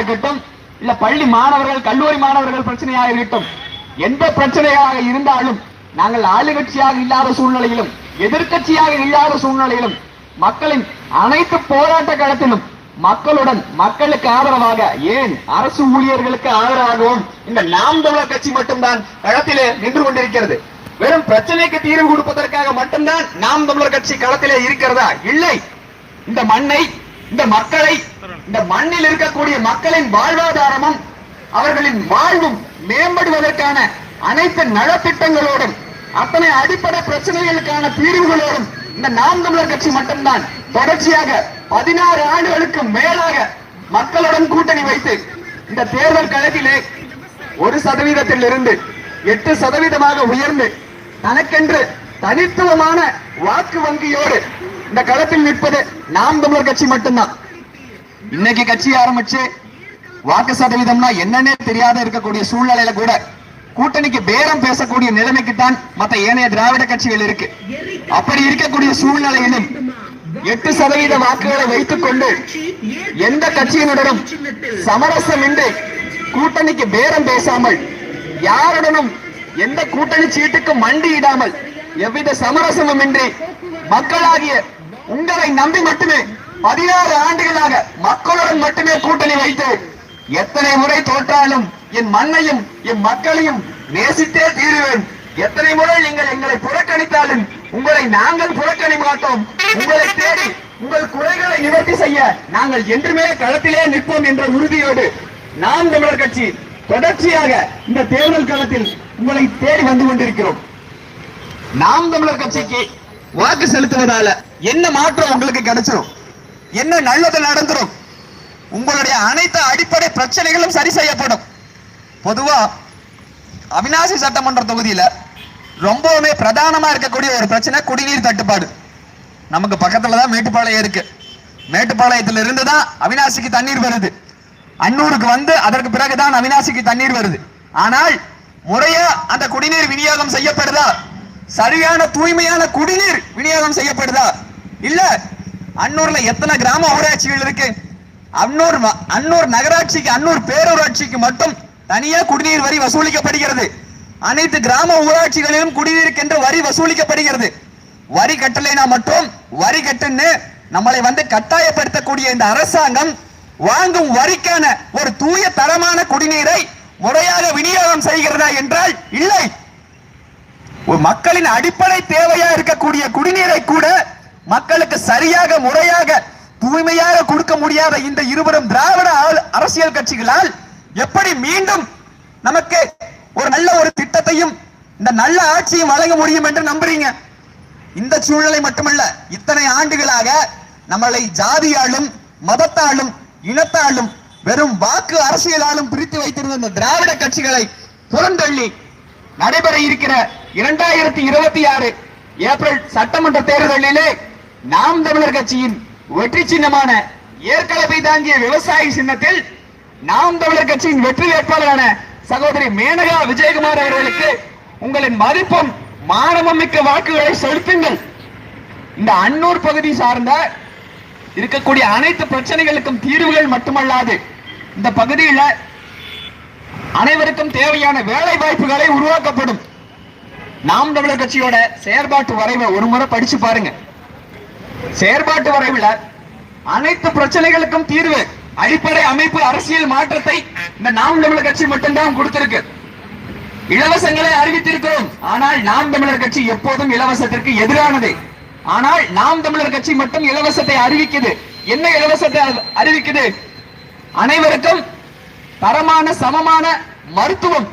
இருக்கட்டும், இல்ல பள்ளி மாணவர்கள் கல்லூரி மாணவர்கள் பிரச்சனையாக இருக்கட்டும், எந்த பிரச்சனையாக இருந்தாலும் நாங்கள் ஆளுங்கட்சியாக இல்லாத சூழ்நிலையிலும் எதிர்கட்சியாக இல்லாத சூழ்நிலையிலும் மக்களின் அனைத்து போராட்ட களத்திலும் மக்களுடன் மக்களுக்கு ஆதரவாக, ஏன் அரசு ஊழியர்களுக்கு ஆதரவாகவும் இந்த நாம் தமிழர் கட்சி மட்டும்தான் களத்திலே நின்று கொண்டிருக்கிறது. வெறும் பிரச்சனைக்கு தீர்வு கொடுப்பதற்காக மட்டும்தான் நாம் தமிழர் கட்சி களத்திலே இருக்கிறதா? இல்லை. இந்த மண்ணை, இந்த மக்களை, இந்த மண்ணில் இருக்கக்கூடிய மக்களின் வாழ்வாதாரமும் அவர்களின் வாழ்வும் மேம்படுவதற்கான அனைத்து நலத்திட்டங்களோடும் அத்தனை அடிப்படை பிரச்சனைகளுக்கான தீர்வுகளோடும் இந்த நாம் தமிழர் கட்சி மட்டும்தான் தொடர்ச்சியாக 16 ஆண்டுகளுக்கு மேலாக மக்களுடன் கூட்டணி வைத்து இந்த தேர்தல் களத்திலே 1% இருந்து 8% உயர்ந்து தனக்கென்று தனித்துவமான வாக்கு வங்கியோடு இந்த களத்தில் நிற்பது நாம் தமிழர் கட்சி மட்டும்தான். இன்னைக்கு கட்சி ஆரம்பிச்சு வாக்கு சதவீதம்னா என்னன்னே தெரியாத இருக்கக்கூடிய சூழ்நிலையில கூட கூட்டணிக்கு பேரம் பேசக்கூடிய நிலைமைக்கு தான் மற்ற ஏனைய திராவிட கட்சிகள் இருக்கு. அப்படி இருக்கக்கூடிய சூழ்நிலையிலும் 8% வாக்குகளை வைத்துக் கொண்டு எந்த கட்சியினுடனும் சமரசமின்றி கூட்டணிக்கு பேரம் பேசாமல், யாருடனும் எந்த கூட்டணி சீட்டுக்கு மண்டியிடாமல், எவ்வித சமரசமும் இன்றி மக்களாகிய உங்களை நம்பி மட்டுமே 16 ஆண்டுகளாக மக்களுடன் மட்டுமே கூட்டணி வைத்து எத்தனை முறை தோற்றாலும் என் மண்ணையும் என் மக்களையும் நேசித்தே தீருவேன், எத்தனை முறை நீங்கள் எங்களை புறக்கணித்தாலும் உங்களை நாங்கள் புறக்கணி மாட்டோம், உங்களை தேடி உங்கள் குறைகளை நிவர்த்தி செய்ய நாங்கள் என்றுமே களத்திலே நிற்போம் என்ற உறுதியோடு நாம் தமிழர் கட்சி தொடர்ச்சியாக இந்த தேர்தல் களத்தில் உங்களை தேடி வந்து கொண்டிருக்கிறோம். நாம் தமிழர் கட்சிக்கு வாக்கு செலுத்துவதால என்ன மாற்றம் உங்களுக்கு கிடைச்சிடும்? என்ன நல்லது நடந்துரும்? உங்களுடைய அனைத்து அடிப்படை பிரச்சனைகளும் சரி செய்யப்படும். பொதுவா அவிநாசி சட்டமன்ற தொகுதியில ரொம்பவுமே பிரதானமா இருக்கக்கூடிய ஒரு பிரச்சனை குடிநீர் தட்டுப்பாடு. நமக்கு பக்கத்துலதான் மேட்டுப்பாளையம் இருக்கு. மேட்டுப்பாளையத்துல இருந்துதான் அவிநாசிக்கு தண்ணீர் வருது. அன்னூருக்கு வந்து அதற்கு பிறகுதான் அவிநாசிக்கு தண்ணீர் வருது. ஆனால் முறையா அந்த குடிநீர் விநியோகம் செய்யப்படுதா? சரியான தூய்மையான குடிநீர் விநியோகம் செய்யப்படுதா? இல்ல. அன்னூர்ல எத்தனை கிராம ஊராட்சிகள் இருக்கு? அன்னூர் நகராட்சிக்கு, அன்னூர் பேரூராட்சிக்கு மட்டும் தனியா குடிநீர் வரி வசூலிக்கப்படுகிறது. அனைத்து கிராம ஊராட்சிகளிலும் குடிநீருக்கென்று வரி வசூலிக்கப்படுகிறது. வரி கட்டலைனா மட்டும் வரி கட்டுன்னு நம்மளை வந்து கட்டாயப்படுத்தக்கூடிய இந்த அரசாங்கம் வாங்கும் வரிக்கான ஒரு தூய தரமான குடிநீரை முறையாக விநியோகம் செய்கிறதா என்றால் இல்லை. மக்களின் அடிப்படை தேவையா இருக்கக்கூடிய குடிநீரை கூட மக்களுக்கு சரியாக முறையாக தூய்மையாக கொடுக்க முடியாத இந்த இருவரும் திராவிட அரசியல் கட்சிகளால் எப்படி மீண்டும் நமக்கு ஒரு நல்ல ஒரு திட்டத்தையும் இந்த நல்ல ஆட்சியும் வழங்க முடியும் என்று நம்புறீங்க? இந்த சூழ்நிலை மட்டுமல்ல, இத்தனை ஆண்டுகளாக நம்மளை ஜாதியாலும் மதத்தாலும் இனத்தாலும் வெறும் வாக்கு அரசியலாலும் பிரித்து வைத்திருந்த இந்த திராவிட கட்சிகளை புறந்தள்ளி நடைபெற இருக்கிற 2026 ஏப்ரல் சட்டமன்ற தேர்தலிலே நாம் தமிழர் கட்சியின் வெற்றி சின்னமான ஏற்கனவே தாங்கிய விவசாயி சின்னத்தில் நாம் தமிழர் கட்சியின் வெற்றி வேட்பாளரான சகோதரி மேனகா விஜயகுமார் அவர்களுக்கு உங்களின் மதிப்பும் மானமும் மிக்க வாக்குகளை செலுத்துங்கள். இந்த அன்னூர் பகுதி சார்ந்த இருக்கக்கூடிய அனைத்து பிரச்சனைகளுக்கும் தீர்வுகள் மட்டுமல்லாது இந்த பகுதியில் அனைவருக்கும் தேவையான வேலை வாய்ப்புகளை உருவாக்கப்படும். நாம் தமிழர் கட்சியோட செயற்பாட்டு வரைவை ஒரு முறை படிச்சு பாருங்க. செயற்பாட்டு வரைவில் அனைத்து பிரச்சனைகளுக்கும் தீர்வு, அடிப்படை அமைப்பு அரசியல் மாற்றத்தை இந்த நாம் தமிழர் கட்சி மட்டும்தான் கொடுத்திருக்கு. இலவசங்களை அறிவித்திருக்கிறோம். ஆனால் நாம் தமிழர் கட்சி எப்போதும் இலவசத்திற்கு எதிரானது. ஆனால் நாம் தமிழர் கட்சி மட்டும் இலவசத்தை அறிவிக்குது. என்ன இலவசத்தை அறிவிக்குது? அனைவருக்கும் தரமான சமமான மருத்துவம்,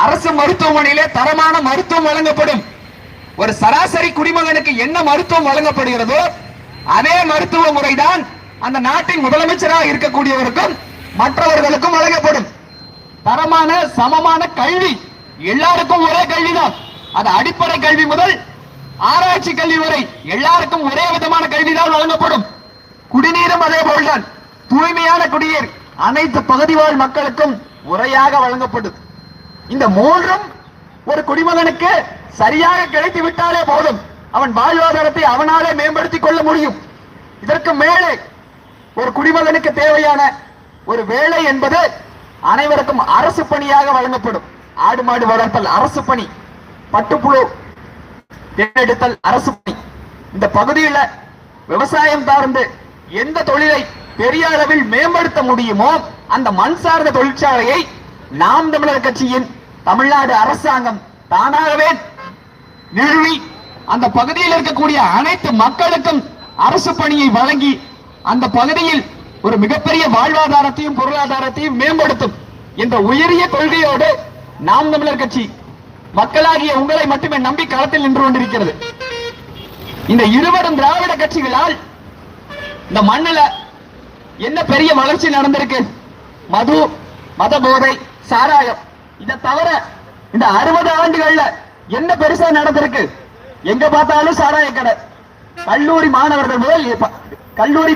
அரசு மருத்துவமனையிலே தரமான மருத்துவம் வழங்கப்படும். ஒரு சராசரி குடிமகனுக்கு என்ன மருத்துவம் வழங்கப்படுகிறதோ அதே மருத்துவ முறைதான் அந்த நாட்டின் முதலமைச்சராக இருக்கக்கூடியவருக்கும் மற்றவர்களுக்கும் வழங்கப்படும். தரமான சமமான கல்வி, எல்லாருக்கும் ஒரே கல்விதான். அது அடிப்படை கல்வி முதல் ஆராய்ச்சி கல்வி வரை எல்லாருக்கும் ஒரே விதமான கல்விதான் வழங்கப்படும். குடிநீரும் அதே போல்தான். தூய்மையான குடிநீர் அனைத்து பகுதிவாழ் மக்களுக்கும் முறையாக வழங்கப்படும். இந்த மூன்றும் ஒரு குடிமகனுக்கு சரியாக கிடைத்து விட்டாலே போதும், அவன் வாழ்வாதாரத்தை அவனாலே மேம்படுத்திக் கொள்ள முடியும். இதற்கு மேலே ஒரு குடிமகனுக்கு தேவையான ஒரு வேலை என்பது அனைவருக்கும் அரசு பணியாக வழங்கப்படும். ஆடு மாடு வளர்த்தல் அரசு பணி, பட்டுப்புழு தேர்ந்தெடுத்தல் அரசு பணி. இந்த பகுதியில் விவசாயம் சார்ந்து எந்த தொழிலை பெரிய அளவில் மேம்படுத்த முடியுமோ அந்த மண் சார்ந்த தொழிற்சாலையை நாம் தமிழர் கட்சியின் தமிழ்நாடு அரசாங்கம் தானாகவே நிறுவி அந்த பகுதியில் இருக்கக்கூடிய அனைத்து மக்களுக்கும் அரசு பணியை வழங்கி அந்த பகுதியில் ஒரு மிகப்பெரிய வாழ்வாதாரத்தையும் பொருளாதாரத்தையும் மேம்படுத்தும் என்ற உயரிய கொள்கையோடு நாம் தமிழர் கட்சி மக்களாகிய உங்களை மட்டுமே நம்பி களத்தில் நின்று கொண்டிருக்கிறது. இந்த இருவரும் திராவிட கட்சிகளால் இந்த மண்ணில் என்ன பெரிய வளர்ச்சி நடந்திருக்கு? மது, மத போதை, சாராயம். இதை தவிர இந்த 60 ஆண்டுகள்ல என்ன பெருசா நடந்திருக்கு? எங்க பார்த்தாலும் சாராய கடை. கல்லூரி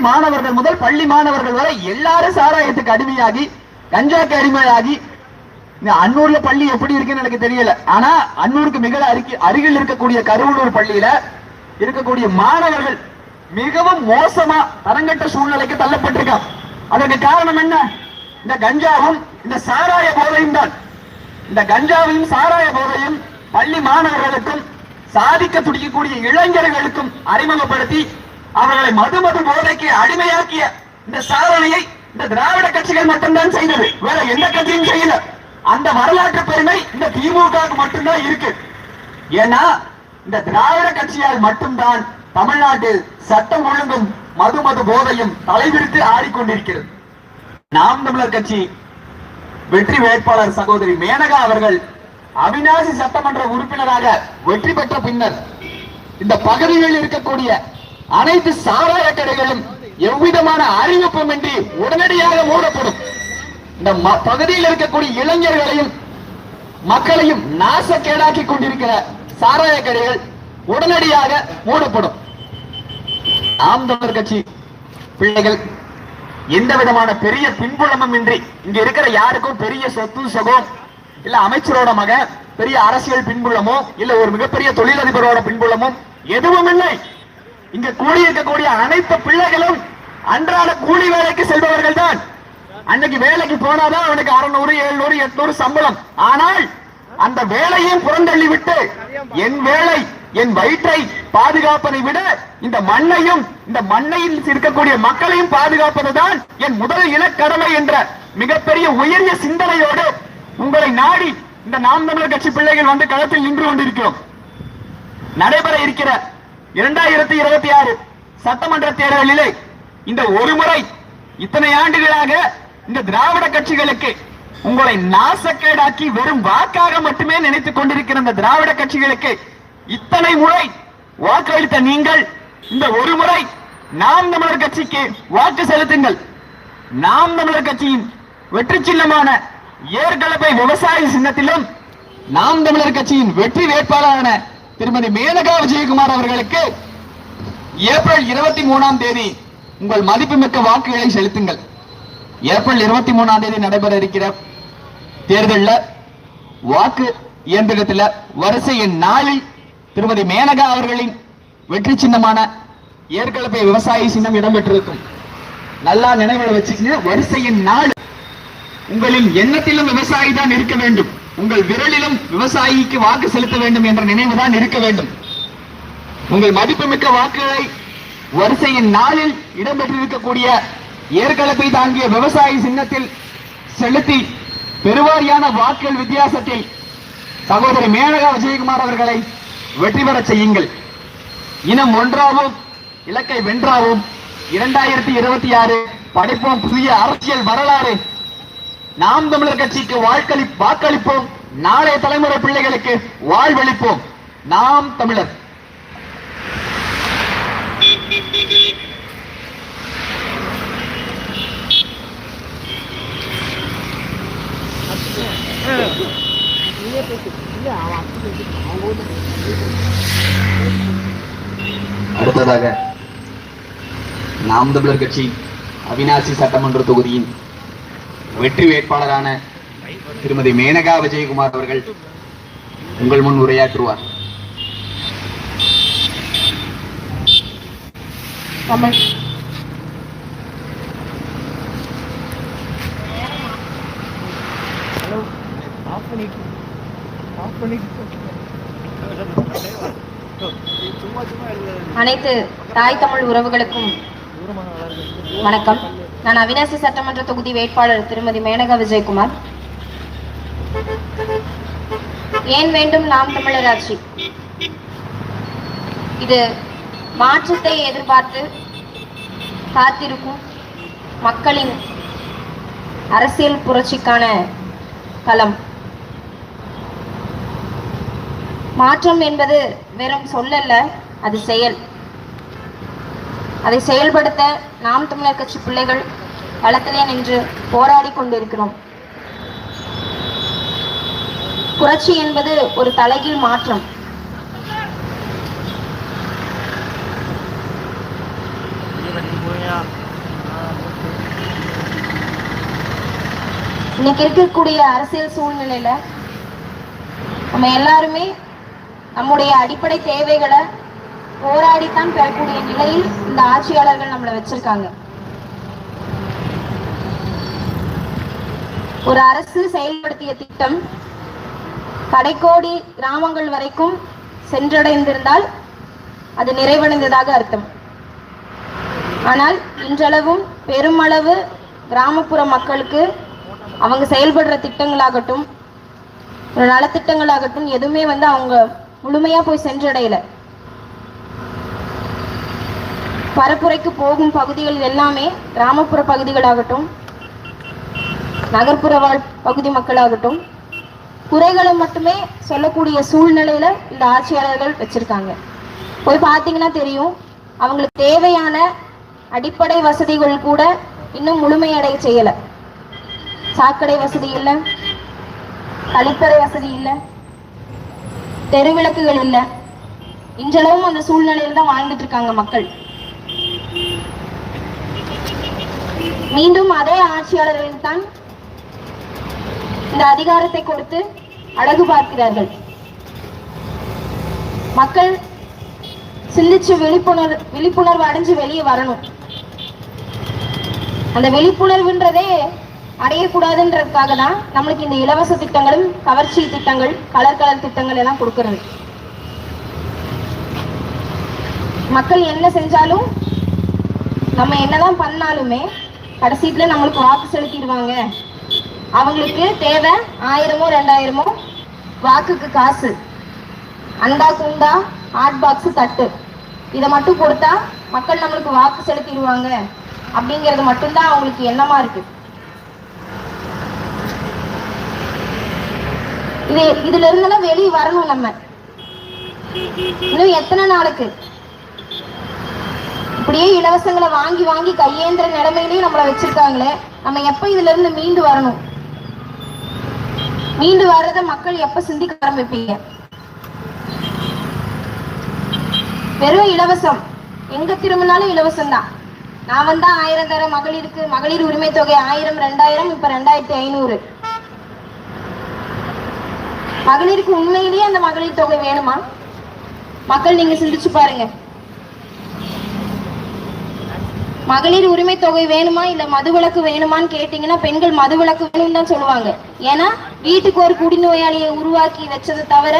மாணவர்கள் முதல் பள்ளி மாணவர்கள் வரை எல்லாரும் சாராயத்துக்கு அடிமையாகி, கஞ்சாக்கு அடிமையாகி. அன்னூர்ல பள்ளி எப்படி இருக்குன்னு எனக்கு தெரியல. ஆனா அன்னூருக்கு மிக அருகில் இருக்கக்கூடிய கருவூர் பள்ளியில இருக்கக்கூடிய மாணவர்கள் மிகவும் மோசமா தரங்கட்ட சூழ்நிலைக்கு தள்ளப்பட்டிருக்காங்க. அதற்கு காரணம் என்ன? இந்த கஞ்சாவும் இந்த சாராய போதையும் தான். இந்த கஞ்சாவையும் சாராய போதையும் பள்ளி மாணவர்களுக்கும் சாதிக்க துடிக்கக்கூடிய இளைஞர்களுக்கும் அறிமுகப்படுத்தி அவர்களை மது போதைக்கு அடிமையாக்கிய இந்த சாதனையை இந்த திராவிட கட்சிகள் மட்டும்தான் செய்தது. வேற எந்த கட்சியும் செய்யல. அந்த வரலாற்று பெருமை இந்த திமுக மட்டும்தான் இருக்கு. ஏன்னா இந்த திராவிட கட்சியால் மட்டும்தான் தமிழ்நாட்டில் சட்டம் ஒழுங்கும் மது போதையும் தலைவிரித்து ஆடிக்கொண்டிருக்கிறது. நாம் தமிழர் கட்சி வெற்றி வேட்பாளர் சகோதரி மேனகா அவர்கள் அவிநாசி சட்டமன்ற உறுப்பினராக வெற்றி பெற்ற பின்னர் இந்த பகுதிகளில் இருக்கக்கூடிய அனைத்து சாராய கடைகளும் எவ்விதமான அறிவிப்பும் இன்றி உடனடியாக மூடப்படும். இந்த பகுதியில் இருக்கக்கூடிய இளைஞர்களையும் மக்களையும் நாசக்கேடாக்கி கொண்டிருக்கிற சாராய கடைகள் உடனடியாக மூடப்படும். நாம் தமிழர் கட்சி பிள்ளைகள் எந்த விதமான பெரிய பின்புலமும் இன்றி இங்க இருக்கிற யாருக்கும் பெரிய சொத்து சுகம் இல்ல அமைச்சரோட மக பெரிய அரசியல் பின்புலமோ இல்ல ஒரு மிகப்பெரிய தொழிலதிபரோட பின்புலமும் எதுவும் இல்லை. இங்க கூடியிருக்கக்கூடிய அனைத்து பிள்ளைகளும் அன்றாட கூலி வேலைக்கு செல்பவர்கள் தான். அன்னைக்கு வேலைக்கு போனாதான் அவனுக்கு 600, 700, 800 சம்பளம். ஆனால் அந்த வேலையும் புறந்தள்ளி விட்டு என் வேலை என் வயிற்றை பாதுகாப்பதை விட இந்த மண்ணையும் இந்த மண்ணையில் இருக்கக்கூடிய மக்களையும் பாதுகாப்பதுதான் என் முதல் இலக்கடமை என்ற மிகப்பெரிய உயரிய சிந்தனையோடு உங்களை நாடி இந்த நாம் தமிழர் கட்சி பிள்ளைகள் வந்து களத்தில் நின்று கொண்டிருக்கிறோம். நடைபெற இருக்கிற 2026 சட்டமன்ற தேர்தலிலே இந்த ஒரு முறை இத்தனை ஆண்டுகளாக இந்த திராவிட கட்சிகளுக்கு உங்களை நாசக்கேடாக்கி வெறும் வாக்காக மட்டுமே நினைத்துக் கொண்டிருக்கிற இந்த திராவிட கட்சிகளுக்கு இத்தனை முறை வாக்களித்த நீங்கள் இந்த ஒரு முறை நாம் தமிழர் கட்சிக்கு வாக்கு செலுத்துங்கள். நாம் தமிழர் கட்சியின் வெற்றி சின்னமான ஏற்கலப்பை விவசாய சின்னத்திலும் நாம் தமிழர் கட்சியின் வெற்றி வேட்பாளரான திருமதி மேனகா விஜயகுமார் அவர்களுக்கு ஏப்ரல் 23ஆம் தேதி உங்கள் மதிப்புமிக்க வாக்குகளை செலுத்துங்கள். ஏப்ரல் 23ஆம் தேதி நடைபெற இருக்கிற தேர்தலில் வாக்கு இயந்திரத்தில் வரிசை எண் 4 திருமதி மேனகா அவர்களின் வெற்றி சின்னமான ஏற்கலப்பை விவசாய சின்னம் இடம்பெற்றிருக்கும். நல்லா நினைவில் வச்சுக்கங்க. வரிசை எண் 4. உங்களின் எண்ணத்திலும் விவசாயி தான் இருக்க வேண்டும். உங்கள் விரலிலும் விவசாயிக்கு வாக்கு செலுத்த வேண்டும் என்ற நினைவு தான் இருக்க வேண்டும். உங்கள் மதிப்புமிக்க வாக்குகளை வரிசையின் 4 இடம்பெற்றிருக்கக்கூடிய ஏற்கலப்பை தாங்கிய விவசாய சின்னத்தில் செலுத்தி பெருவாரியான வாக்குகள் வித்தியாசத்தில் சகோதரி மேனகா விஜயகுமார் அவர்களை வெற்றி பெற செய்யுங்கள். இனம் ஒன்றாவும் இலக்கை வென்றாவும் 2026 படைப்போம் புதிய அரசியல் வரலாறு. நாம் தமிழர் கட்சிக்கு வாக்களிப்போம். நாளைய தலைமுறை பிள்ளைகளுக்கு வாழ்வளிப்போம். நாம் தமிழர். அடுத்ததாக நாம் தமிழர் கட்சி அவிநாசி சட்டமன்ற தொகுதியின் வெற்றி வேட்பாளரான திருமதி மேனகா விஜயகுமார் அவர்கள் உங்கள் முன் உரையாற்றுவார். அனைத்து தாய் தமிழ் உறவுகளுக்கும் வணக்கம். நான் அவிநாசி சட்டமன்ற தொகுதி வேட்பாளர் திருமதி மேனகா விஜயகுமார். ஏன் வேண்டும் நாம் தமிழர் ஆட்சி? இது மாற்றத்தை எதிர்பார்த்து காத்திருக்கும் மக்களின் அரசியல் புரட்சிக்கான களம். மாற்றம் என்பது வெறும் சொல்லல்ல, அது செயல். அதை செயல்படுத்த நாம் தமிழர் கட்சி பிள்ளைகள் களத்திலே நின்று போராடி கொண்டிருக்கிறோம். புரட்சி என்பது ஒரு தலைகீழ் மாற்றம். இன்னைக்கு இருக்கக்கூடிய அரசியல் சூழ்நிலையில நம்ம எல்லாருமே நம்முடைய அடிப்படை தேவைகளை போராடித்தான் பெறக்கூடிய நிலையில் இந்த ஆட்சியாளர்கள் நம்மளை வச்சிருக்காங்க. ஒரு அரசு செயல்படுத்திய திட்டம் கடைக்கோடி கிராமங்கள் வரைக்கும் சென்றடைந்திருந்தால் அது நிறைவடைந்ததாக அர்த்தம். ஆனால் இன்றளவும் பெருமளவு கிராமப்புற மக்களுக்கு அவங்க செயல்படுற திட்டங்களாகட்டும் நலத்திட்டங்களாகட்டும் எதுவுமே அவங்க முழுமையா போய் சென்றடையல. பரப்புரைக்கு போகும் பகுதிகள் எல்லாமே கிராமப்புற பகுதிகளாகட்டும் நகர்ப்புற வாழ் பகுதி மக்களாகட்டும் குறைகளை மட்டுமே சொல்லக்கூடிய சூழ்நிலையில இந்த ஆட்சியாளர்கள் வச்சிருக்காங்க. போய் பார்த்தீங்கன்னா தெரியும், அவங்களுக்கு தேவையான அடிப்படை வசதிகள் கூட இன்னும் முழுமையடைய செய்யல. சாக்கடை வசதி இல்லை, கழிப்பறை வசதி இல்லை, தெருவிளக்குகள் இல்லை. இன்றளவும் அந்த சூழ்நிலையில் தான் வாழ்ந்துட்டு இருக்காங்க மக்கள். மீண்டும் அதே ஆட்சியாளர்கள் தான் இந்த அதிகாரத்தை கொடுத்து அழகு பார்க்கிறார்கள். மக்கள் சிந்திச்சு விழிப்புணர்வு அடைஞ்சு வெளியே வரணும். அந்த விழிப்புணர்வுன்றதே அடையக்கூடாதுன்றதுக்காக தான் நம்மளுக்கு இந்த இலவச திட்டங்களும் கவர்ச்சி திட்டங்கள் கலர் திட்டங்கள் எல்லாம் கொடுக்கறது. மக்கள் என்ன செஞ்சாலும் நம்ம என்னதான் பண்ணாலுமே கடைசியில நம்மளுக்கு வாக்கு செலுத்திடுவாங்க. அவங்களுக்கு தேவை 1000மோ 2000மோ வாக்குக்கு காசு, அண்டா குண்டா ஹாட் பாக்ஸ் தட்டு, இதை மட்டும் கொடுத்தா மக்கள் நம்மளுக்கு வாக்கு செலுத்திடுவாங்க அப்படிங்கிறது மட்டும்தான் அவங்களுக்கு எண்ணமா இருக்கு. இதுல இருந்தெல்லாம் வெளியே வரணும். நம்ம இன்னும் எத்தனை நாளுக்கு இப்படியே இலவசங்களை வாங்கி வாங்கி கையேந்திர நிலைமையிலேயே நம்மளை வச்சிருக்காங்களே, நம்ம எப்ப இதுல இருந்து மீண்டு வரணும்? மீண்டு வர்றத மக்கள் எப்ப சிந்திக்க ஆரம்பிப்பீங்க? வெறும் இலவசம், எங்க திரும்பினாலும் இலவசம் தான். நான் 1000 தர மகளிருக்கு மகளிர் உரிமை தொகை 1000 2000 இப்ப 2500. மகளிருக்கு உண்மையிலேயே அந்த மகளிர் தொகை வேணுமா? மக்கள் நீங்க சிந்திச்சு பாருங்க. மகளிர் உரிமை தொகை வேணுமா இல்ல மதுவிலக்கு வேணுமான்னு கேட்டீங்கன்னா பெண்கள் மதுவிலக்கு வேணும்னு தான் சொல்லுவாங்க. ஏன்னா வீட்டுக்கு ஒரு குடிநோயாளியை உருவாக்கி வச்சதை தவிர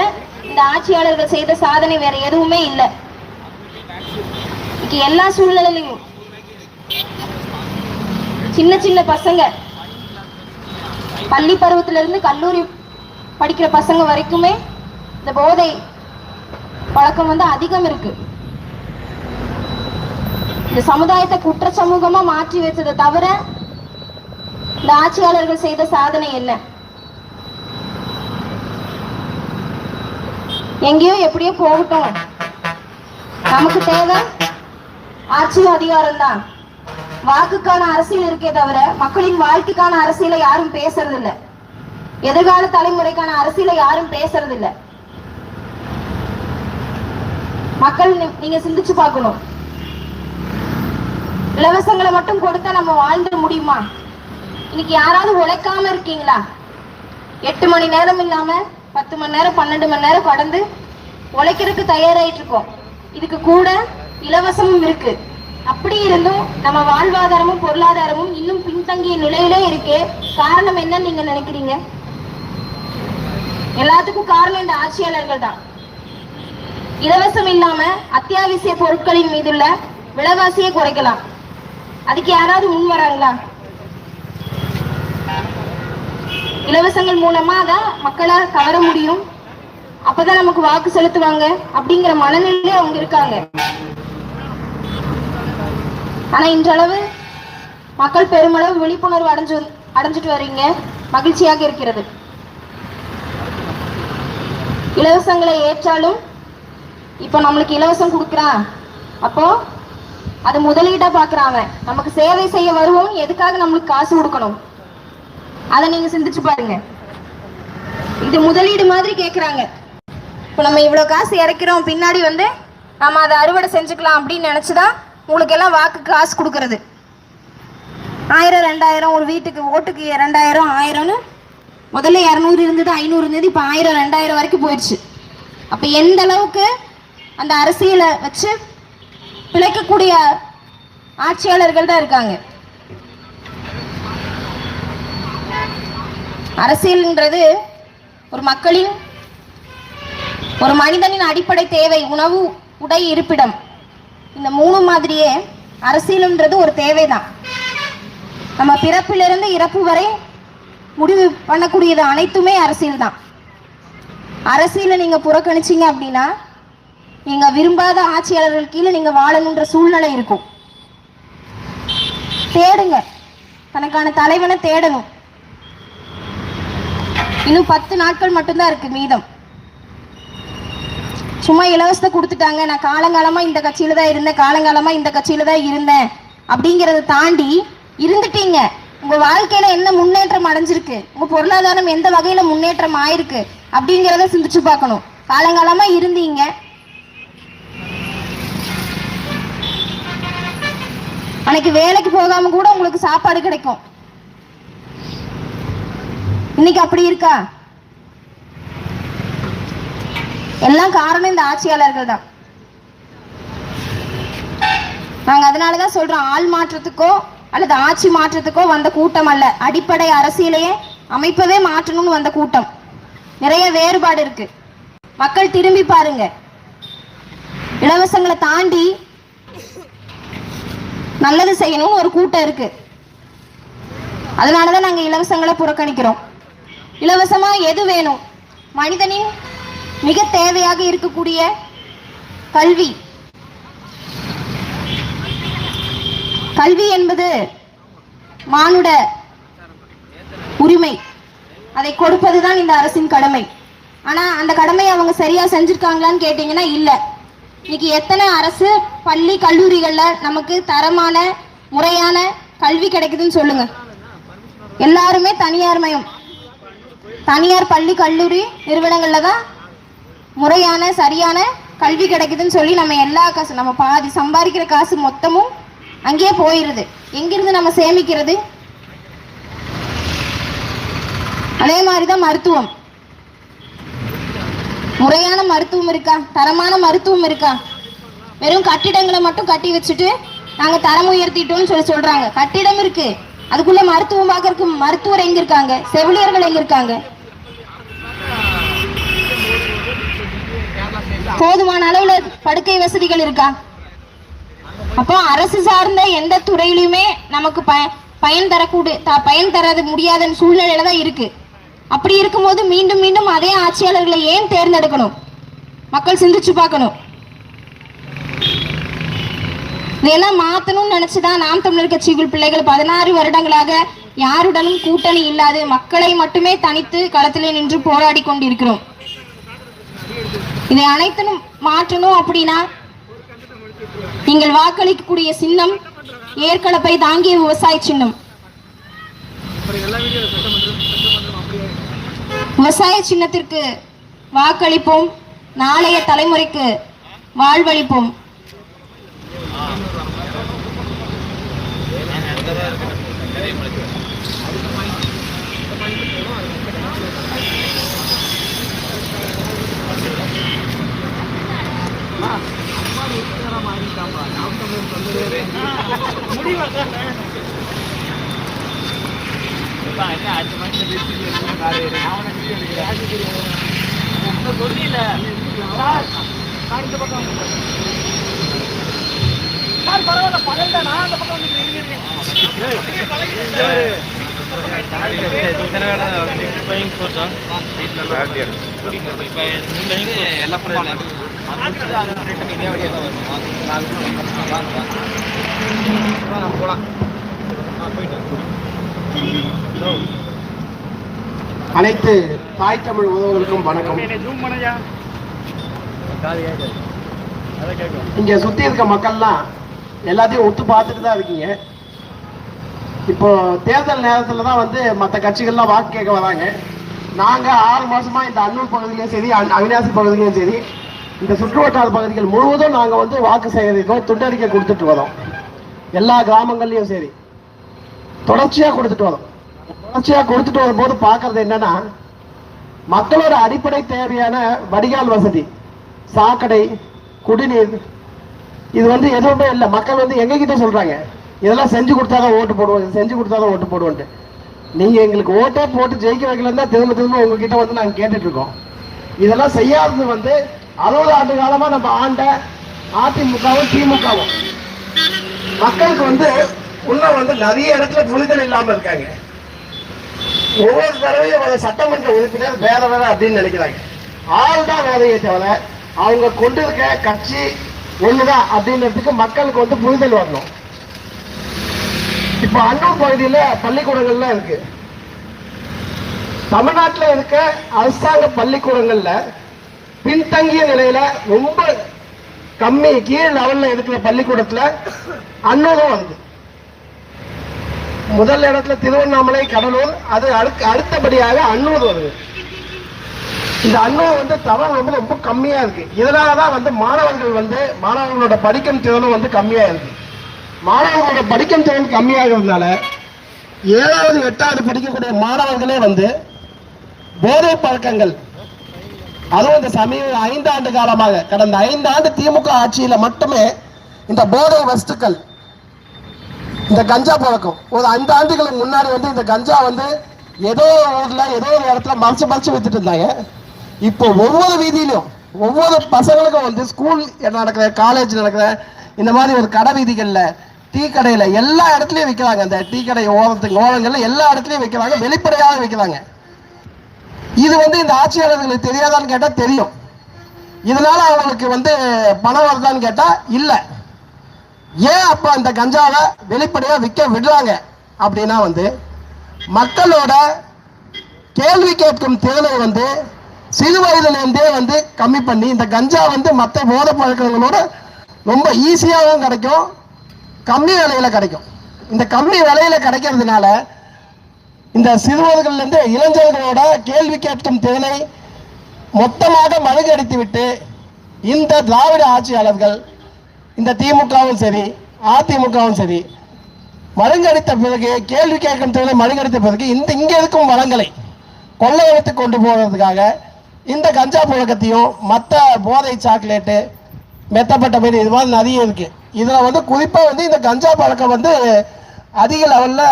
இந்த ஆட்சியாளர்கள் செய்த சாதனை வேற எதுவுமே இல்லை. எல்லா சூழ்நிலையிலும் சின்ன சின்ன பசங்க பள்ளி பருவத்தில இருந்து கல்லூரி படிக்கிற பசங்க வரைக்குமே இந்த போதை பழக்கம் அதிகம் இருக்கு. இந்த சமுதாயத்தை குற்ற சமூகமா மாற்றி வச்சதை தவிர இந்த ஆட்சியாளர்கள் செய்த சாதனை என்ன? எங்கேயோ எப்படியோ போகட்டும், நமக்கு தேவை ஆட்சி அதிகாரம் தான். வாக்குக்கான அரசியல் இருக்கே தவிர மக்களின் வாழ்க்கைக்கான அரசியலை யாரும் பேசுறது இல்லை. எதிர்கால தலைமுறைக்கான அரசியலை யாரும் பேசுறது இல்லை. மக்கள் நீங்க சிந்திச்சு பார்க்கணும். இலவசங்களை மட்டும் கொடுத்தா நம்ம வாழ்ந்துட முடியுமா? இன்னைக்கு யாராவது உழைக்காம இருக்கீங்களா? 8 மணி நேரம் இல்லாம 10 மணி நேரம் 12 மணி நேரம் கடந்து உழைக்கிறதுக்கு தயாராயிட்டு இருக்கோம். இதுக்கு கூட இலவசமும் இருக்கு. அப்படி இருந்தும் நம்ம வாழ்வாதாரமும் பொருளாதாரமும் இன்னும் பின்தங்கிய நிலையிலே இருக்கே. காரணம் என்னன்னு நீங்க நினைக்கிறீங்க? எல்லாத்துக்கும் காரணம் இந்த ஆட்சியாளர்கள் தான். இலவசம் இல்லாம அத்தியாவசிய பொருட்களின் மீதுள்ள விலைவாசியை குறைக்கலாம். அதுக்கு யாராவது முன் வராங்களா? இலவசங்கள் மூலமா தான் மக்களை கவர முடியும், அப்பதான் நமக்கு வாக்கு செலுத்துவாங்க அப்படிங்கிற மனநிலையில அவங்க இருக்காங்க. ஆனா இன்றளவு மக்கள் பெருமளவு விழிப்புணர்வு அடைஞ்சிட்டு வர்றீங்க, மகிழ்ச்சியாக இருக்கிறது. இலவசங்களை ஏற்றாலும் இப்ப நம்மளுக்கு இலவசம் கொடுக்குறான், அப்போ அது முதலீடா பாக்குறாங்க. நமக்கு சேவை செய்ய வருவோம், எதுக்காக நம்மளுக்கு காசு கொடுக்கணும்? அதை நீங்க சிந்திச்சு பாருங்க. இது முதலீடு மாதிரி கேக்குறாங்க. இப்ப நம்ம இவ்வளவு காசு இறக்கிறோம், பின்னாடி வந்து நம்ம அதை அறுவடை செஞ்சுக்கலாம் அப்படின்னு நினைச்சுதான் உங்களுக்கு எல்லாம் வாக்கு காசு கொடுக்கறது. 1000 2000 ஒரு வீட்டுக்கு ஓட்டுக்கு 2000 1000ன்னு முதல்ல 200 இருந்தது, 500 இருந்தது, இப்ப 1000 2000 வரைக்கும் போயிடுச்சு. அப்ப எந்த அளவுக்கு அந்த அரசியலை வச்சு பிழைக்கக்கூடிய ஆட்சியாளர்கள் தான் இருக்காங்க. அரசியல்ன்றது ஒரு மக்களின், ஒரு மனிதனின் அடிப்படை தேவை உணவு, உடை, இருப்பிடம். இந்த 3 மாதிரியே அரசியல்ன்றது ஒரு தேவைதான். நம்ம பிறப்பிலிருந்து இறப்பு வரை முடிவு பண்ணக்கூடியது அனைத்துமே அரசியல் தான். அரசியலை நீங்க புறக்கணிச்சீங்க அப்படின்னா நீங்க விரும்பாத ஆட்சியாளர்கள் கீழே நீங்க வாழணுன்ற சூழ்நிலை இருக்கும். தேடுங்க, தனக்கான தலைவனை தேடணும். இன்னும் 10 நாட்கள் மட்டும்தான் இருக்கு மீதம். சும்மா இலவசத்தை கொடுத்துட்டாங்க, நான் காலங்காலமா இந்த கட்சியில தான் இருந்தேன், காலங்காலமா இந்த கட்சியில தான் இருந்தேன் அப்படிங்கறத தாண்டி இருந்துட்டீங்க. உங்க வாழ்க்கையில என்ன முன்னேற்றம் அடைஞ்சிருக்கு, உங்க பொருளாதாரம் எந்த வகையில முன்னேற்றம் ஆயிருக்கு அப்படிங்கிறத சிந்திச்சு பார்க்கணும். காலங்காலமா இருந்தீங்க, அன்னைக்கு வேலைக்கு போகாம கூட உங்களுக்கு சாப்பாடு கிடைக்கும். இன்னைக்கு அப்படி இருக்கா? எல்லாம் காரணம் இந்த ஆட்சியாளர்கள் தான். நாங்க அதனாலதான் சொல்றோம், ஆள் மாற்றத்துக்கோ அல்லது ஆட்சி மாற்றத்துக்கோ வந்த கூட்டம் அல்ல, அடிப்படை அரசியலையே அமைப்பவே மாற்றணும்னு வந்த கூட்டம். நிறைய வேறுபாடு இருக்கு. மக்கள் திரும்பி பாருங்க. இலவசங்களை தாண்டி நல்லது செய்யணும்னு ஒரு கூட்டம் இருக்கு. அதனாலதான் நாங்க இலவசங்களை புறக்கணிக்கிறோம். இலவசமா எது வேணும்? மனிதனின் மிக தேவையாக இருக்கக்கூடிய கல்வி. கல்வி என்பது மானுட உரிமை. அதை கொடுப்பதுதான் இந்த அரசின் கடமை. ஆனா அந்த கடமையை அவங்க சரியா செஞ்சிருக்காங்களான்னு கேட்டீங்கன்னா இல்ல. இன்னைக்கு எத்தனை அரசு பள்ளி கல்லூரிகள்ல நமக்கு தரமான முறையான கல்வி கிடைக்குதுன்னு சொல்லுங்க. எல்லாருமே தனியார் மயம், தனியார் பள்ளி கல்லூரி நிறுவனங்கள்ல தான் முறையான சரியான கல்வி கிடைக்குதுன்னு சொல்லி நம்ம எல்லா காசு, நம்ம பாதி சம்பாதிக்கிற காசு மொத்தமும் அங்கேயே போயிருது. எங்கிருந்து நம்ம சேமிக்கிறது? அதே மாதிரிதான் மருத்துவம். முறையான மருத்துவம் இருக்கா? தரமான மருத்துவம் இருக்கா? வெறும் கட்டிடங்களை மட்டும் கட்டி வச்சுட்டு நாங்க தரம் உயர்த்திட்டோம்னு சொல்றாங்க. கட்டிடம் இருக்கு, அதுக்குள்ள மருத்துவம் பார்க்கறதுக்கு மருத்துவர் எங்க இருக்காங்க? செவிலியர்கள் எங்க இருக்காங்க? போதுமான அளவுல படுக்கை வசதிகள் இருக்கா? அப்போ அரசு சார்ந்த எந்த துறையிலுமே நமக்கு பயன் தர முடியாத சூழ்நிலையில தான் இருக்கு. அப்படி இருக்கும்போது மீண்டும் மீண்டும் அதே ஆட்சியாளர்களை ஏன் தேர்ந்தெடுக்கணும்? மக்கள் சிந்திச்சு பார்க்கணும். இதெல்லாம் மாத்தணும்னு நினைச்சுதான் நாம் தமிழர் கட்சிகள் பிள்ளைகள் 16 வருடங்களாக யாருடனும் கூட்டணி இல்லாது மக்களை மட்டுமே தனித்து களத்திலே நின்று போராடி கொண்டிருக்கிறோம். இதை அனைத்தும் மாற்றணும் அப்படின்னா நீங்கள் வாக்களிக்கக்கூடிய சின்னம் ஏற்கலப்பை தாங்கிய விவசாய சின்னம். விவசாய சின்னத்திற்கு வாக்களிப்போம், நாளைய தலைமுறைக்கு வாழ்வளிப்போம். முடிவு அனைத்து தாய் தமிழ் உறவுகளுக்கும் வணக்கம். இங்க சுத்தி இருக்க மக்கள்லாம் எல்லாத்தையும் ஒத்து பார்த்துட்டு தான் இருக்கீங்க. இப்போ தேர்தல் நேரத்துல தான் வந்து மற்ற கட்சிகள்லாம் வாக்கு கேட்க வராங்க. நாங்க 6 மாசமா இந்த அன்னூர் பகுதியிலையும் சரி, அவிநாசி பகுதியிலையும் சரி, இந்த சுற்றுவட்டார பகுதிகள் முழுவதும் நாங்க வந்து வாக்கு சேகரிக்கோம், துண்டறிக்கை கொடுத்துட்டு வரோம். எல்லா கிராமங்கள்லயும் சரி தொடர்ச்சியா கொடுத்துட்டு வரோம். தொடர்ச்சியா கொடுத்துட்டு வரும்போது பாக்குறது என்னன்னா, மக்களோட அடிப்படை தேவையான வடிகால் வசதி, சாக்கடை, குடிநீர், இது வந்து எதுவுமே இல்லை. மக்கள் வந்து எங்ககிட்ட சொல்றாங்க, இதெல்லாம் செஞ்சு கொடுத்தாதான் ஓட்டு போடுவோம், செஞ்சு கொடுத்தாதான் ஓட்டு போடுவோன்ட்டு. நீங்க எங்களுக்கு ஓட்டே போட்டு ஜெயிக்க வைக்கலன்னு தான் திரும்ப திரும்ப உங்ககிட்ட வந்து நாங்க கேட்டுட்டு இருக்கோம். இதெல்லாம் செய்யாதது வந்து 60 ஆண்டு காலமா நம்ம ஆண்ட அதிமுகவும் திமுகவும் மக்களுக்கு வந்து உள்ள வந்து நிறைய இடத்துல புரிதல் இல்லாம இருக்காங்க. ஒவ்வொரு தடவையும் சட்டமன்ற உறுப்பினர் வேற வேற அப்படின்னு நினைக்கிறாங்க. ஆள் தான் வேலையை தவிர அவங்க கொண்டிருக்க கட்சி ஒண்ணுதான் அப்படின்றதுக்கு மக்களுக்கு வந்து புரிதல் வரணும். இப்ப அன்னூர் பகுதியில பள்ளிக்கூடங்கள்லாம் இருக்கு. தமிழ்நாட்டில் இருக்க அரசாங்க பள்ளிக்கூடங்கள்ல பின்தங்கிய நிலையில ரொம்ப கம்மி கீழ் லெவல்ல இருக்கிற பள்ளிக்கூடத்துல அன்னூரும் வருது. முதல் இடத்துல திருவண்ணாமலை, கடலூர், அது அடுத்தபடியாக அன்னூர் வருது. இந்த அன்னூர் வந்து தரம் வந்து ரொம்ப கம்மியா இருக்கு. இதனாலதான் வந்து மாணவர்களோட படிக்கும் திறனும் வந்து கம்மியா இருக்கு. மாணவர்களோட படிக்கும் திறன் கம்மியாகிறதுனால 7வது 8வது படிக்கக்கூடிய மாணவர்களே வந்து போதை பழக்கங்கள், அதுவும் இந்த சமீப 5 ஆண்டு காலமாக, கடந்த 5 ஆண்டு திமுக ஆட்சியில மட்டுமே இந்த போதை வஸ்துக்கள், இந்த கஞ்சா பழக்கம், ஒரு 5 ஆண்டுகளுக்கு முன்னாடி வந்து இந்த கஞ்சா வந்து ஏதோ ஊர்ல ஏதோ ஒரு இடத்துல மறைச்சு வித்துட்டு இருந்தாங்க. இப்போ ஒவ்வொரு வீதியிலும் ஒவ்வொரு பசங்களுக்கும் வந்து ஸ்கூல் நடக்கிற, காலேஜ் நடக்கிற, இந்த மாதிரி ஒரு கடை வீதிகள்ல, டீ கடையில, எல்லா இடத்துலயும் விற்கிறாங்க. அந்த டீ கடை ஓரங்கள்ல எல்லா இடத்துலயும் விற்கிறாங்க, வெளிப்படையாக விற்கிறாங்க. இது வந்து இந்த ஆட்சியாளர்களுக்கு தெரியாதான்னு கேட்டா தெரியும். இதனால அவங்களுக்கு வந்து பணம் வருதான்னு கேட்டா இல்ல. ஏன் அப்ப அந்த கஞ்சாவை வெளிப்படையா விற்க விடுறாங்க அப்படின்னா வந்து மக்களோட கேள்வி கேட்கும் திறனை வந்து சிறு வயதிலிருந்தே வந்து கம்மி பண்ணி, இந்த கஞ்சா வந்து மற்ற போதை பழக்கங்களோட ரொம்ப ஈஸியாகவும் கிடைக்கும், கம்மி விலையில கிடைக்கும். இந்த கம்மி விலையில கிடைக்கிறதுனால இந்த சிறுவர்கள்ல இருந்து இளைஞர்களோட கேள்வி கேட்கும் திறனை மொத்தமாக மழுங்கடித்து விட்டு இந்த திராவிட ஆட்சியாளர்கள், இந்த திமுகவும் சரி அதிமுகவும் சரி, மழுங்கடித்த பிறகு, கேள்வி கேட்கும் திறனை மழுங்கடித்த பிறகு இங்க இருக்கும் வளங்களை கொள்ளையடித்து கொண்டு போகிறதுக்காக இந்த கஞ்சா புழக்கத்தையும் மற்ற போதை சாக்லேட்டு, மெத்தப்பட்ட மீன், இது மாதிரி நிறைய இருக்கு. இதுல வந்து குறிப்பா வந்து இந்த கஞ்சா பழக்கம் வந்து அதிக லெவல்ல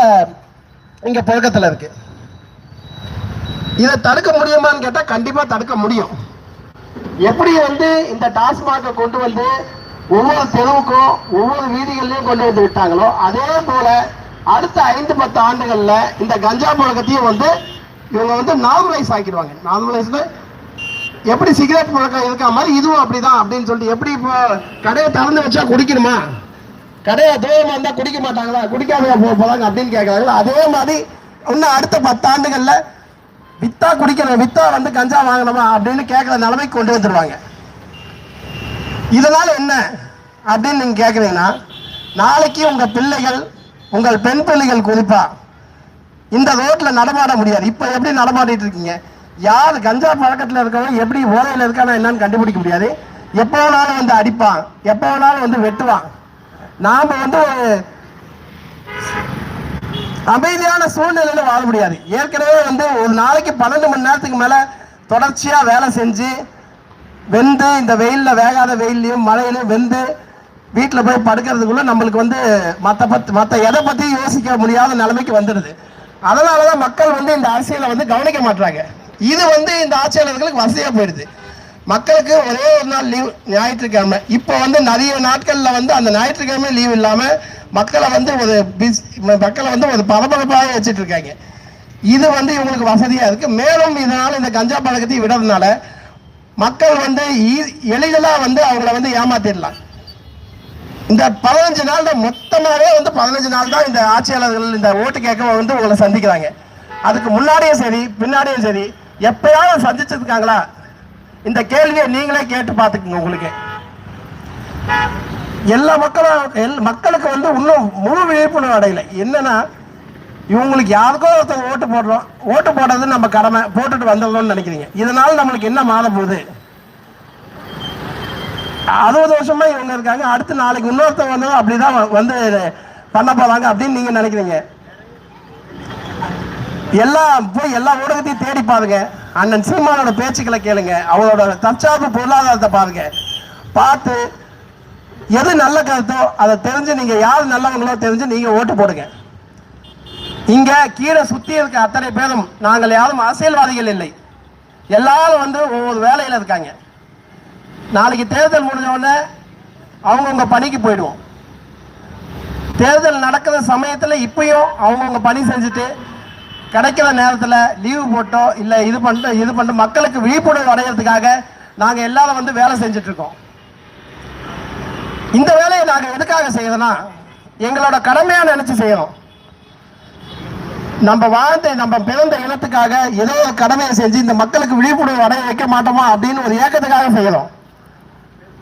இங்க புழக்கத்துல இருக்கு. இதை தடுக்க முடியுமான்னு கேட்டா கண்டிப்பா தடுக்க முடியும். எப்படி வந்து இந்த டாஸ்மாக கொண்டு வந்து ஒவ்வொரு தெருவுக்கும் ஒவ்வொரு வீதிகள்லயும் கொண்டு வந்து விட்டாங்களோ, அதே போல அடுத்த 5-10 ஆண்டுகள்ல இந்த கஞ்சா புழக்கத்தையும் வந்து இவங்க வந்து நார்மலைஸ் ஆக்கிடுவாங்க. நார்மலைஸ்ல எப்படி சிகரெட் பழக்கம் இருக்க மாதிரி இதுவும் அப்படிதான் அப்படின்னு சொல்லிட்டு, எப்படி இப்போ கடையை திறந்து வச்சா குடிக்கணுமா, கடையை தூரமா இருந்தா குடிக்க மாட்டாங்களா, குடிக்காத போறாங்க அப்படின்னு கேட்கறாங்களா, அதே மாதிரி இன்னும் அடுத்த 10 ஆண்டுகள்ல வித்தா குடிக்கணும், வித்தா வந்து கஞ்சா வாங்கணுமா அப்படின்னு கேட்கிற நிலைமைக்கு கொண்டு வந்துருவாங்க. இதனால என்ன அப்படின்னு நீங்க கேட்குறீங்கன்னா, நாளைக்கு உங்க பிள்ளைகள், உங்கள் பெண் பிள்ளைகள் குறிப்பா இந்த ரோட்ல நடமாட முடியாது. இப்ப எப்படி நடமாடிட்டு இருக்கீங்க, யார் கஞ்சா பழக்கத்தில் இருக்கவங்க எப்படி ஓலையில் இருக்கானா என்னன்னு கண்டுபிடிக்க முடியாது. எப்போ வேணாலும் வந்து அடிப்பான், எப்போ வேணாலும் வந்து வெட்டுவான். நாம வந்து ஒரு அமைதியான சூழ்நிலையில வாழ முடியாது. ஏற்கனவே வந்து ஒரு நாளைக்கு 12 மணி நேரத்துக்கு மேல தொடர்ச்சியா வேலை செஞ்சு வெந்து, இந்த வெயில்ல, வேகாத வெயிலையும் மழையிலையும் வெந்து வீட்டில் போய் படுக்கிறதுக்குள்ள நம்மளுக்கு வந்து மற்ற எதை பத்தி யோசிக்க முடியாத நிலைமைக்கு வந்துடுது. அதனாலதான் மக்கள் வந்து இந்த அரசியலை வந்து கவனிக்க மாட்டாங்க. இது வந்து இந்த ஆட்சியாளர்களுக்கு வசதியா போயிடுது. மக்களுக்கு ஒரே ஒரு நாள் லீவ் ஞாயிற்றுக்கிழமை. இப்போ வந்து நிறைய நாட்கள்ல வந்து அந்த ஞாயிற்றுக்கிழமை லீவ் இல்லாம மக்களை வந்து ஒரு பரபரப்பாக வச்சுட்டு இருக்காங்க. இது வந்து இவங்களுக்கு வசதியா இருக்கு. மேலும் இதனால இந்த கஞ்சா பழக்கத்தை விடுறதுனால மக்கள் வந்து எளிதலா வந்து அவங்கள வந்து ஏமாத்திடலாம். இந்த 15 நாள் தான் மொத்தமாவே வந்து 15 நாள் தான் இந்த ஆட்சியாளர்கள் இந்த ஓட்டு கேட்க வந்து உங்களை சந்திக்கிறாங்க. அதுக்கு முன்னாடியும் சரி பின்னாடியும் சரி எப்பயாவது சந்திச்சிருக்காங்களா? இந்த கேள்வியை நீங்களே கேட்டு பார்த்துக்குங்க. உங்களுக்கு எல்லா மக்களுக்கு வந்து இன்னும் முழு விழிப்புணர்வு அடையலை. என்னன்னா இவங்களுக்கு யாருக்கோ ஒருத்தர் ஓட்டு போடுறோம், ஓட்டு போடுறது நம்ம கடமை, போட்டுட்டு வந்துடணும்னு நினைக்கிறீங்க. இதனால நம்மளுக்கு என்ன மாற போகுது? 60 வருஷமா இவங்க இருக்காங்க, அடுத்து நாளைக்கு இன்னொருத்தர் வந்து அப்படிதான் வந்து பண்ண போறாங்க அப்படின்னு நீங்க நினைக்கிறீங்க. எல்லா ஊடகத்தையும் தேடி பாருங்க, அண்ணன் சீமானோட பேச்சுக்களை கேளுங்க, அவரோட தற்சார்பு பொருளாதாரத்தை பாருங்க. பார்த்து எது நல்ல கருத்தோ அதை தெரிஞ்சு நீங்க யாரு நல்லவங்களோ தெரிஞ்சு நீங்க ஓட்டு போடுங்க. இங்க கீழே சுத்தி இருக்க அத்தனை பேரும் நாங்கள் யாரும் அரசியல்வாதிகள் இல்லை. எல்லாரும் வந்து ஒவ்வொரு வேலையில இருக்காங்க. நாளைக்கு தேர்தல் முடிஞ்ச உடனே அவங்கவுங்க பணிக்கு போயிடுவோம். தேர்தல் நடக்கிற சமயத்துல இப்பயும் அவங்கவுங்க பணி செஞ்சுட்டு கிடைக்கிற நேரத்தில் லீவு போட்டோ இல்லை இது பண்ணிட்டு மக்களுக்கு விழிப்புணர்வு அடைகிறதுக்காக நாங்கள் எல்லாரும் வந்து வேலை செஞ்சுட்டு இருக்கோம். இந்த வேலையை நாங்கள் எதுக்காக செய்யறோம்னா எங்களோட கடமையா நினைச்சு செய்யறோம். நம்ம பிறந்த இனத்துக்காக ஏதோ ஒரு கடமையை செஞ்சு இந்த மக்களுக்கு விழிப்புணர்வு அடைய வைக்க மாட்டோமா அப்படின்னு ஒரு ஏக்கத்துக்காக செய்யறோம்.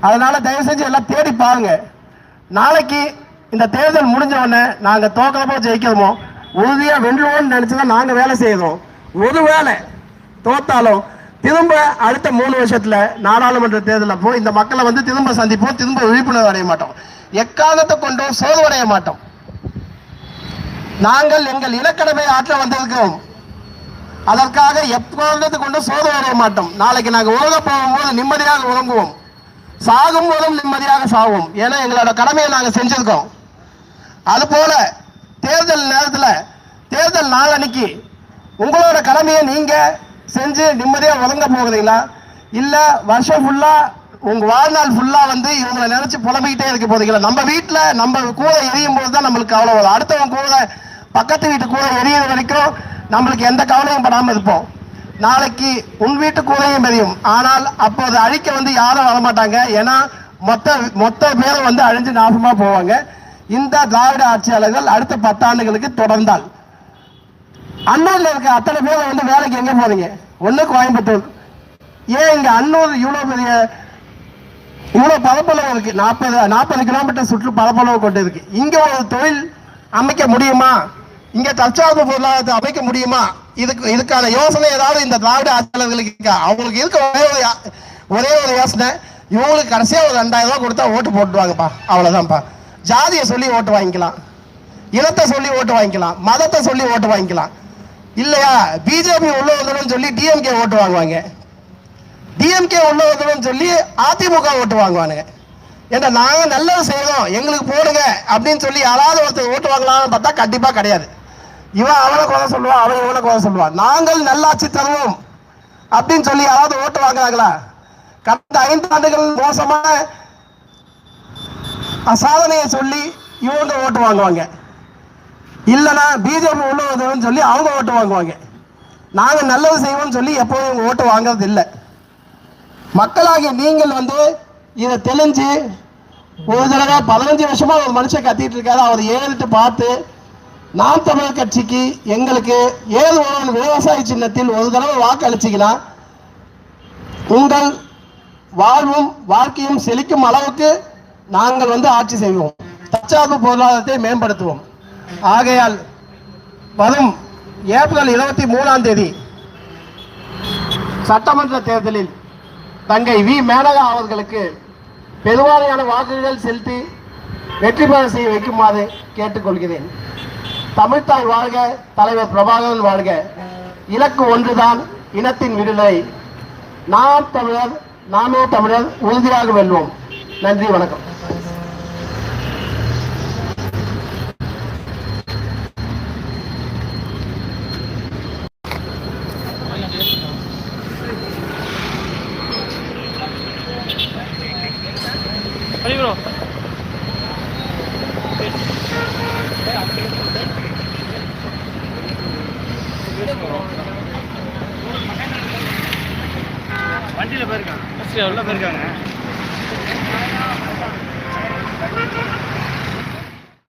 அதனால தயவு செஞ்சு எல்லாம் தேடி பாருங்க. நாளைக்கு இந்த தேர்தல் முடிஞ்ச உடனே நாங்க தோக்கிறமோ ஜெயிக்கிறோமோ உறுதியா வென்றுவோம்னு நினைச்சுதான் நாங்க வேலை செய்யறோம். ஒருவேளை தோத்தாலும் திரும்ப அடுத்த 3 வருஷத்துல நாடாளுமன்ற தேர்தல் அப்போ இந்த மக்களை வந்து திரும்ப சந்திப்போம், திரும்ப விழிப்புணர்வு அடைய மாட்டோம், எக்காரணத்தை கொண்டும் சோர்வடைய மாட்டோம். நாங்கள் எங்கள் இலக்கணமை ஆற்ற வந்திருக்கிறோம். அதற்காக எப்போது கொண்டு சோர்வு அடைய மாட்டோம். நாளைக்கு நாங்கள் உலக போகும்போது நிம்மதியாக உறங்குவோம், சாகும் போதும் நிம்மதியாக சாவோம். ஏன்னா எங்களோட கடமையை நாங்கள் செஞ்சிருக்கோம். அது போல தேர்தல் நேரத்தில் தேர்தல் நாளன்னைக்கு உங்களோட கடமையை நீங்க செஞ்சு நிம்மதியா உறங்க போகிறீங்களா? இல்ல வருஷம் ஃபுல்லா உங்க வாழ்நாள் ஃபுல்லா வந்து இவங்களை நினைச்சு புலம்பிக்கிட்டே இருக்க போறீங்களா? நம்ம வீட்டுல நம்ம கூட எரியும் போது தான் நம்மளுக்கு கவலை வரும். அடுத்தவங்க கூட பக்கத்து வீட்டு கூட எரியிற வரைக்கும் நம்மளுக்கு எந்த கவலையும் படாம இருப்போம். நாளைக்கு உன் வீட்டு கூரையும் எரியும், ஆனால் அப்போது அழிக்க வந்து யாரும் வரமாட்டாங்க. ஏன்னா மொத்த பேரும் வந்து அழிஞ்சு நாசமா போவாங்க. இந்த திராவிட ஆட்சியாளர்கள் அடுத்த 10 ஆண்டுகளுக்கு தொடர்ந்தால் அன்னூர்ல இருக்க அத்தனை பேரை வந்து வேலைக்கு எங்க போறீங்க? ஒண்ணு கோயம்புத்தூர். ஏன் இங்க அன்னூர் இவ்வளவு பரப்பளவு இருக்கு, 40 கிலோமீட்டர் சுற்று பரப்பளவு கொண்டு இருக்கு. இங்க ஒரு தொழில் அமைக்க முடியுமா? இங்க தற்சார்பு பொருளாதாரத்தை அமைக்க முடியுமா? இதுக்கான யோசனை ஏதாவது இந்த திராவிட ஆட்சியாளர்களுக்கு இருக்கா? அவங்களுக்கு இருக்க ஒரே ஒரு யோசனை, இவங்களுக்கு கடைசியா ஒரு 2000 ரூபாய் கொடுத்தா ஓட்டு போட்டுவாங்கப்பா, அவ்வளவுதான்ப்பா. ஜாதியை சொல்லி ஓட்டு வாங்கிக்கலாம், இனத்தை சொல்லி ஓட்டு வாங்கிக்கலாம், மதத்தை சொல்லி ஓட்டு வாங்கிக்கலாம். இல்லையா பிஜேபி உள்ள வந்துடும் சொல்லி டிஎம்கே ஓட்டு வாங்குவாங்க, டிஎம்கே உள்ள வந்துடும் சொல்லி அதிமுக ஓட்டு வாங்குவானுங்க. ஏன்னா நாங்க நல்லது செய்யறோம் எங்களுக்கு போடுங்க அப்படின்னு சொல்லி யாராவது ஒருத்தர் ஓட்டு வாங்கலாம்னு பார்த்தா கண்டிப்பா கிடையாது. இவன் அவனை குறை சொல்லுவான், அவன் இவனை குறை சொல்லுவான். நாங்கள் நல்லாட்சி தருவோம் அப்படின்னு சொல்லி யாராவது ஓட்டு வாங்குறாங்களா? கடந்த 5 ஆண்டுகள் மோசமான சாதனையை சொல்லி இவங்க ஓட்டு வாங்குவாங்க. இல்லைன்னா பிஜேபி உள்ள வருதுன்னு சொல்லி அவங்க ஓட்டு வாங்குவாங்க. நாங்க நல்லது செய்வோம்னு சொல்லி எப்போதும் ஓட்டு வாங்குறது இல்லை. மக்களாகிய நீங்கள் வந்து இதை தெளிஞ்சு ஒரு தடவை 15 வருஷமா ஒரு மனுஷன் கத்திட்டு இருக்காரு, அவர் ஏறிட்டு பார்த்து நாம் தமிழர் கட்சிக்கு எங்களுக்கு ஏது ஒரு விவசாய சின்னத்தில் ஒரு தடவை வாக்கு அளிச்சிங்கன்னா உங்கள் வாழ்வும் வாழ்க்கையும் செழிக்கும் அளவுக்கு நாங்கள் வந்து ஆட்சி செய்வோம், தற்சார்பு பொருளாதாரத்தை மேம்படுத்துவோம். ஆகையால் வரும் ஏப்ரல் 23ஆம் தேதி சட்டமன்ற தேர்தலில் தங்கை வி மேனகா அவர்களுக்கு பெருவாரியான வாக்குகள் செலுத்தி வெற்றி பெற செய்ய வைக்குமாறு கேட்டுக்கொள்கிறேன். தமிழ்தாய் வாழ்க, தலைவர் பிரபாகரன் வாழ்க. இலக்கு ஒன்றுதான், இனத்தின் விடுதலை. நாம் தமிழர், நாமே தமிழர், உறுதியாக வெல்வோம். நன்றி, வணக்கம். போயிருக்காங்க.